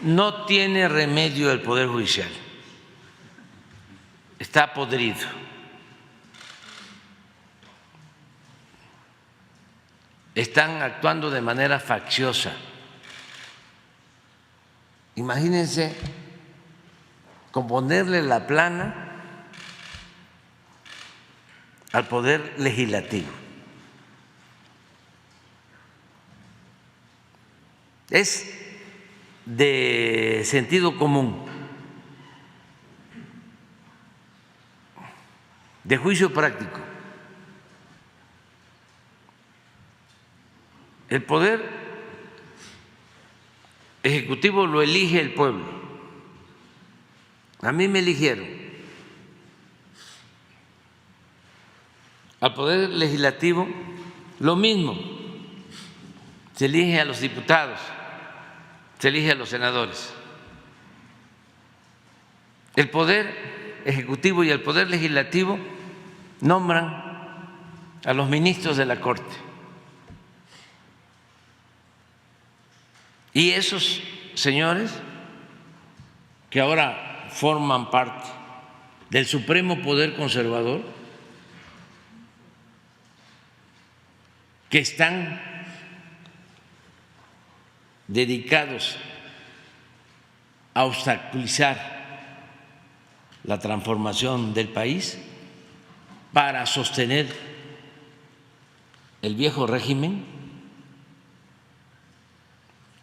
no tiene remedio el Poder Judicial, está podrido. Están actuando de manera facciosa. Imagínense componerle la plana al Poder Legislativo. Es de sentido común, de juicio práctico. El Poder Ejecutivo lo elige el pueblo. A mí me eligieron. Al Poder Legislativo lo mismo. Se elige a los diputados, se elige a los senadores. El Poder Ejecutivo y el Poder Legislativo nombran a los ministros de la Corte. Y esos señores que ahora forman parte del Supremo Poder Conservador, que están dedicados a obstaculizar la transformación del país para sostener el viejo régimen,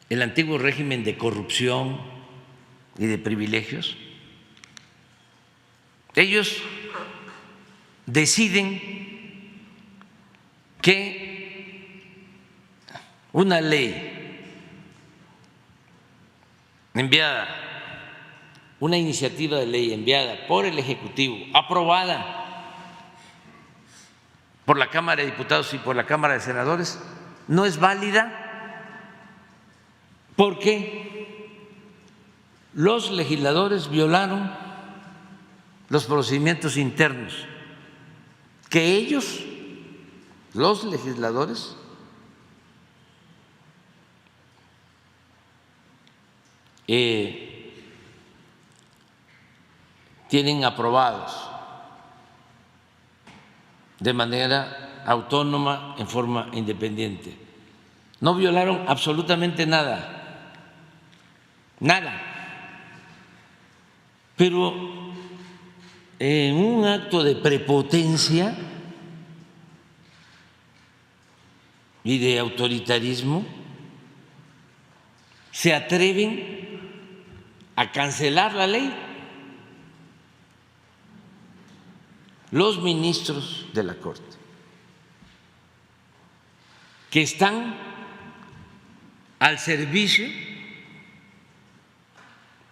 el antiguo régimen de corrupción y de privilegios. Ellos deciden que una ley enviada, una iniciativa de ley enviada por el Ejecutivo, aprobada por la Cámara de Diputados y por la Cámara de Senadores, no es válida porque los legisladores violaron los procedimientos internos que ellos, los legisladores, tienen aprobados de manera autónoma, en forma independiente. No violaron absolutamente nada. Nada. Pero en un acto de prepotencia y de autoritarismo se atreven a cancelar la ley. Los ministros de la Corte, que están al servicio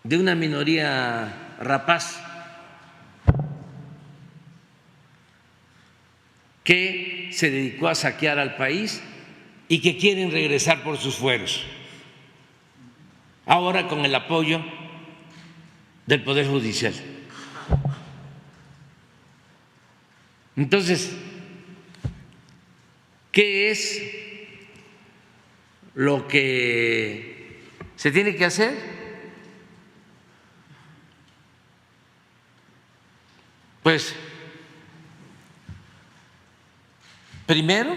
de una minoría rapaz que se dedicó a saquear al país y que quieren regresar por sus fueros, ahora con el apoyo del Poder Judicial. Entonces, ¿qué es lo que se tiene que hacer? Pues, primero,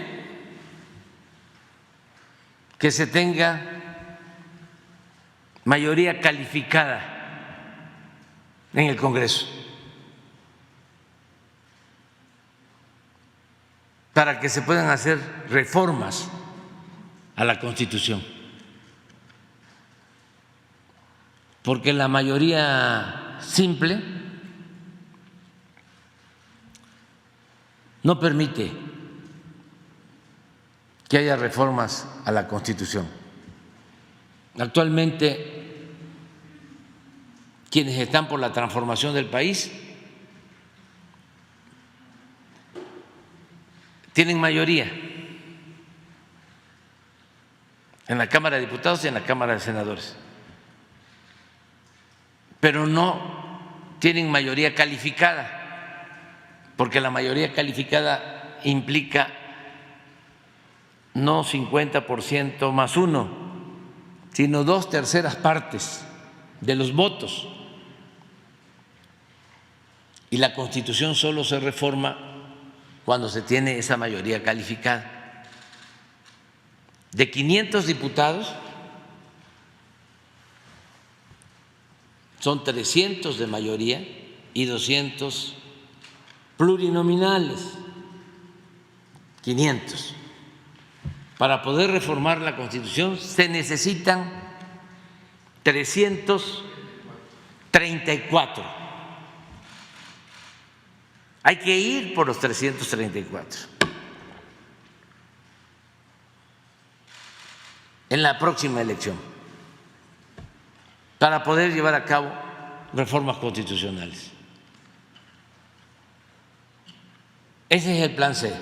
que se tenga mayoría calificada en el Congreso para que se puedan hacer reformas a la Constitución, porque la mayoría simple no permite que haya reformas a la Constitución. Actualmente, quienes están por la transformación del país tienen mayoría en la Cámara de Diputados y en la Cámara de Senadores, pero no tienen mayoría calificada, porque la mayoría calificada implica no 50% más uno, sino 2/3 partes de los votos. Y la Constitución solo se reforma cuando se tiene esa mayoría calificada. De 500 diputados, son 300 de mayoría y 200 plurinominales. 500. Para poder reformar la Constitución se necesitan 334. Hay que ir por los 334 en la próxima elección para poder llevar a cabo reformas constitucionales. Ese es el plan C.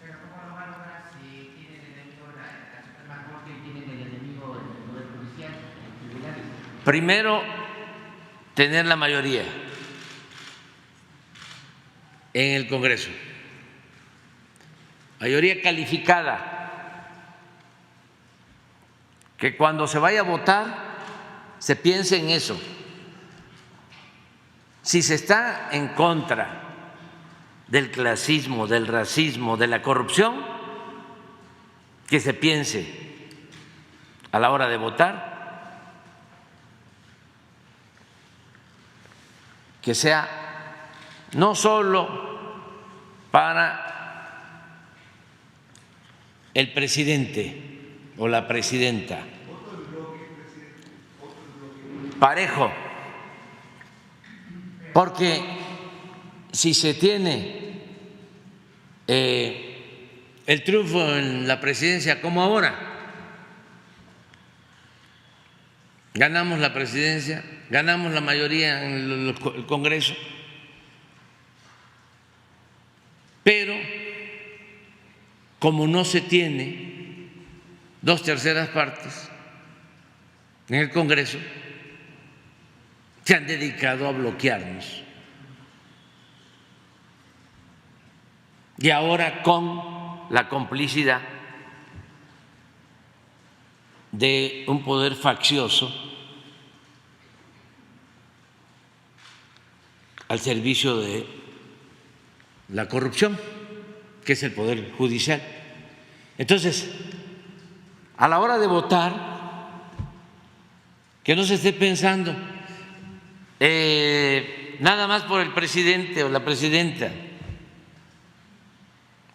Pero ¿cómo lo van a lograr si tienen el enemigo la Suprema Corte y tienen el enemigo el Poder Judicial, los tribunales? Primero, tener la mayoría en el Congreso, mayoría calificada, que cuando se vaya a votar se piense en eso. Si se está en contra del clasismo, del racismo, de la corrupción, que se piense a la hora de votar que sea no solo para el presidente o la presidenta, parejo, porque si se tiene el triunfo en la presidencia como ahora, ganamos la presidencia, ganamos la mayoría en el Congreso, pero como no se tiene 2/3 partes en el Congreso, se han dedicado a bloquearnos. Y ahora con la complicidad de un poder faccioso al servicio de la corrupción, que es el Poder Judicial. Entonces, a la hora de votar, que no se esté pensando nada más por el presidente o la presidenta.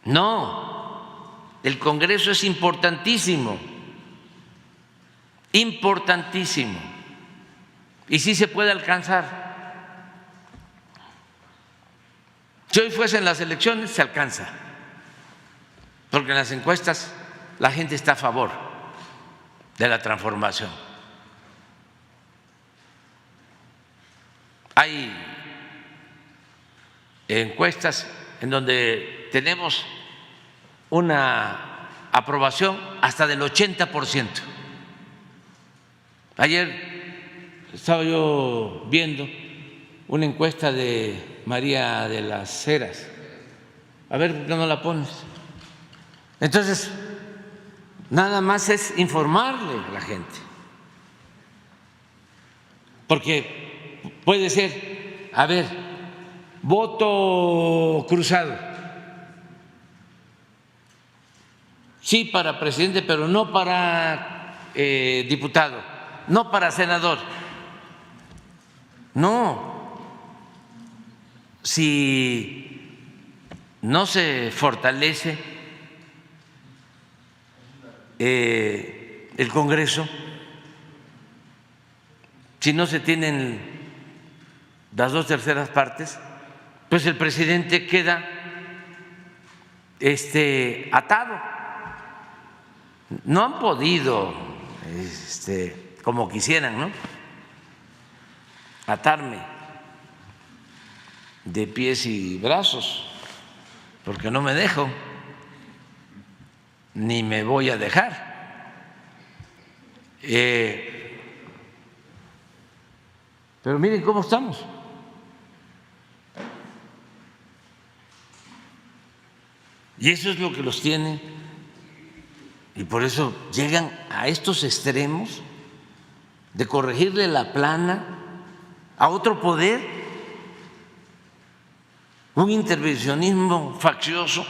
No, el Congreso es importantísimo, importantísimo, y sí se puede alcanzar. Si hoy fuesen las elecciones, se alcanza, porque en las encuestas la gente está a favor de la transformación. Hay encuestas en donde tenemos una aprobación hasta del 80%. Ayer estaba yo viendo una encuesta de María de las Heras. A ver, ¿por qué no la pones? Entonces, nada más es informarle a la gente, porque puede ser, a ver, voto cruzado, sí para presidente, pero no para diputado, no para senador. No, si no se fortalece el Congreso, si no se tienen las 2/3 partes, pues el presidente queda atado. No han podido, como quisieran, ¿no?, atarme de pies y brazos, porque no me dejo, ni me voy a dejar. Pero miren cómo estamos. Y eso es lo que los tiene, y por eso llegan a estos extremos de corregirle la plana a otro poder, un intervencionismo faccioso.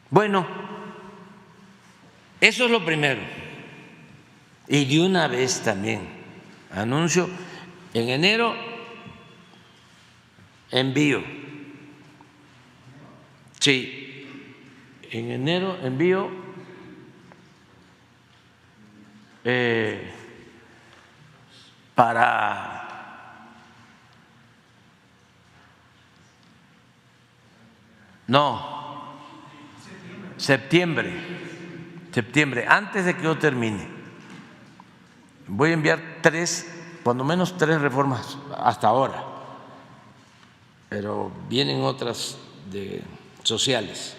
Bueno, eso es lo primero. Y de una vez también anuncio, en enero envío, sí, en enero envío para, no, septiembre, antes de que yo termine, voy a enviar cuando menos tres reformas hasta ahora, pero vienen otras sociales.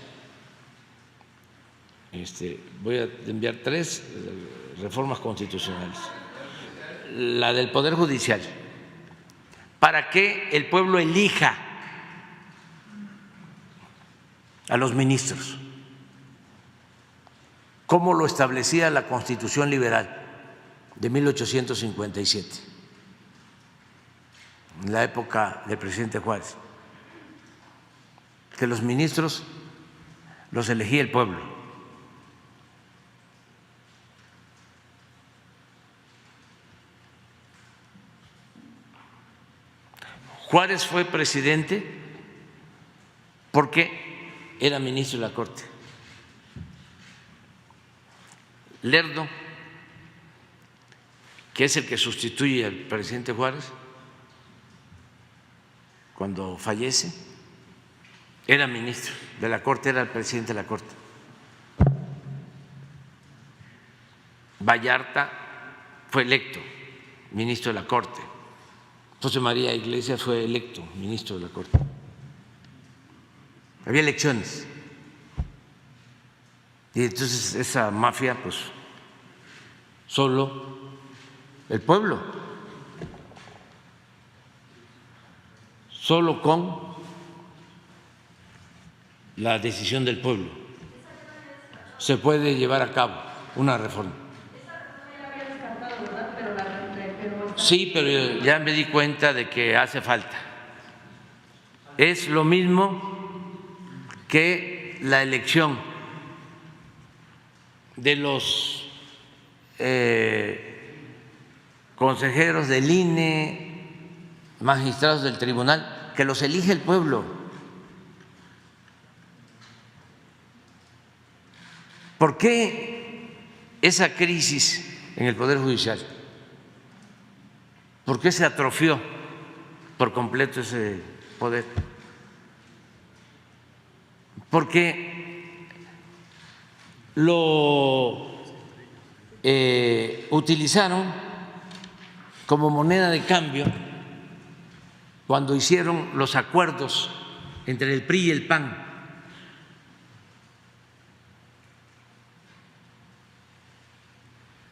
Voy a enviar 3 reformas constitucionales. La del Poder Judicial, para que el pueblo elija a los ministros, como lo establecía la Constitución liberal de 1857, en la época del presidente Juárez, que los ministros los elegía el pueblo. Juárez fue presidente porque era ministro de la Corte. Lerdo, que es el que sustituye al presidente Juárez cuando fallece, era ministro de la Corte, era el presidente de la Corte. Vallarta fue electo ministro de la Corte. José María Iglesias fue electo ministro de la Corte. Había elecciones. Y entonces esa mafia, pues solo el pueblo, solo con la decisión del pueblo se puede llevar a cabo una reforma. Sí, pero ya me di cuenta de que hace falta. Es lo mismo que la elección de los consejeros del INE, magistrados del tribunal, que los elige el pueblo. ¿Por qué esa crisis en el Poder Judicial? ¿Por qué se atrofió por completo ese poder? Porque lo utilizaron como moneda de cambio cuando hicieron los acuerdos entre el PRI y el PAN.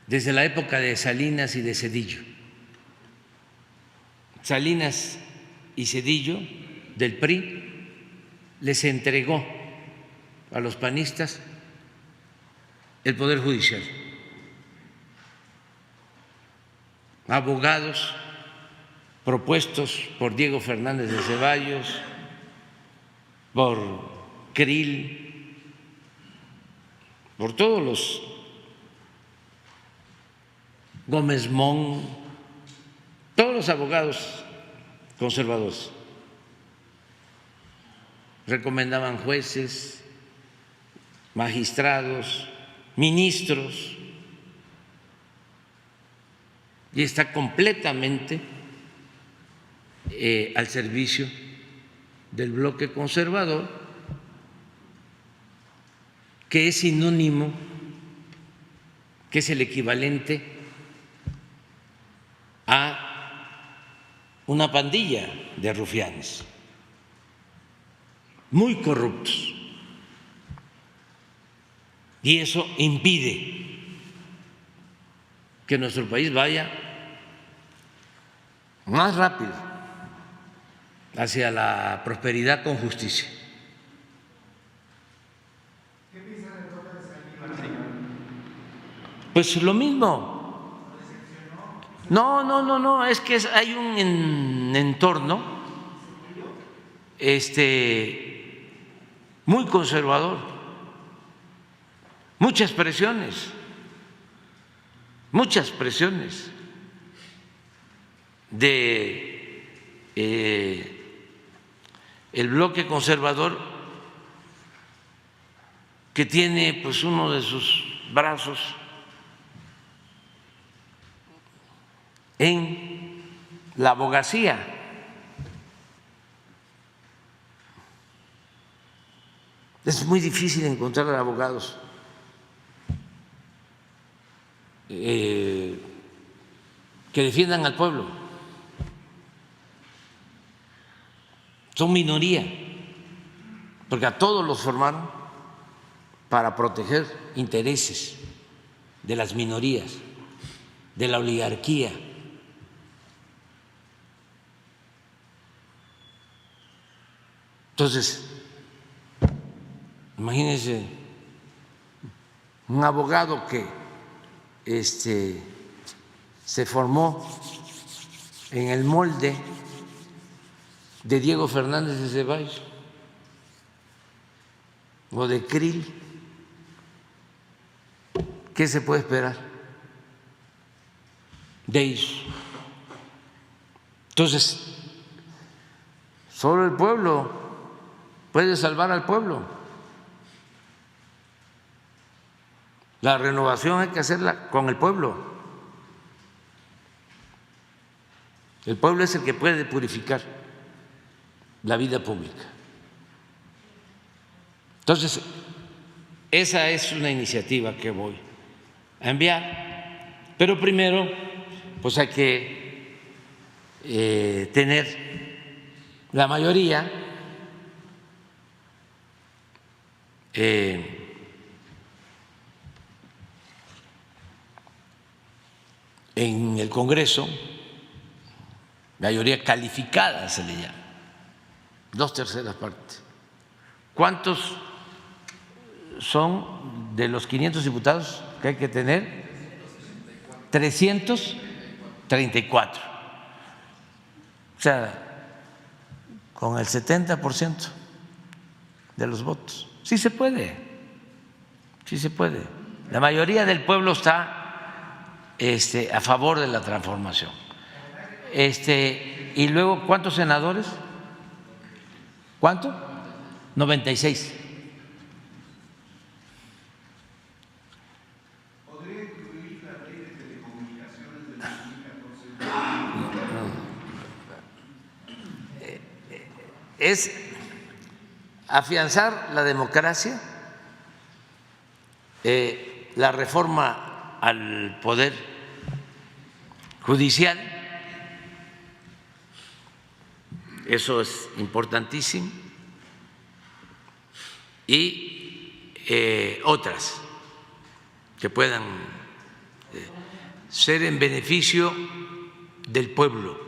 Desde la época de Salinas y de Zedillo. Salinas y Zedillo del PRI les entregó a los panistas el Poder Judicial, abogados propuestos por Diego Fernández de Ceballos, por Krill, por todos los Gómez Mon, todos los abogados conservadores recomendaban jueces, magistrados, ministros, y está completamente al servicio del bloque conservador, que es sinónimo, que es el equivalente a una pandilla de rufianes muy corruptos, y eso impide que nuestro país vaya más rápido hacia la prosperidad con justicia. ¿Qué piensa del tope Pues lo mismo. No, es que hay un entorno muy conservador, muchas presiones de el bloque conservador, que tiene pues uno de sus brazos en la abogacía. Es muy difícil encontrar abogados que defiendan al pueblo. Son minoría, porque a todos los formaron para proteger intereses de las minorías, de la oligarquía. Entonces, imagínense un abogado que se formó en el molde de Diego Fernández de Ceballos o de Krill. ¿Qué se puede esperar de ellos? Entonces, solo el pueblo puede salvar al pueblo. La renovación hay que hacerla con el pueblo. El pueblo es el que puede purificar la vida pública. Entonces, esa es una iniciativa que voy a enviar, pero primero pues hay que tener la mayoría en el Congreso, mayoría calificada se le llama, 2/3 partes. ¿Cuántos son de los 500 diputados que hay que tener? 334. O sea, con el 70% de los votos. Sí se puede, sí se puede. La mayoría del pueblo está a favor de la transformación. Y luego, ¿cuántos senadores? ¿Cuánto? 96. ¿Podría incluir la ley de telecomunicaciones del 2014? Es afianzar la democracia, la reforma al Poder Judicial, eso es importantísimo, y otras que puedan ser en beneficio del pueblo.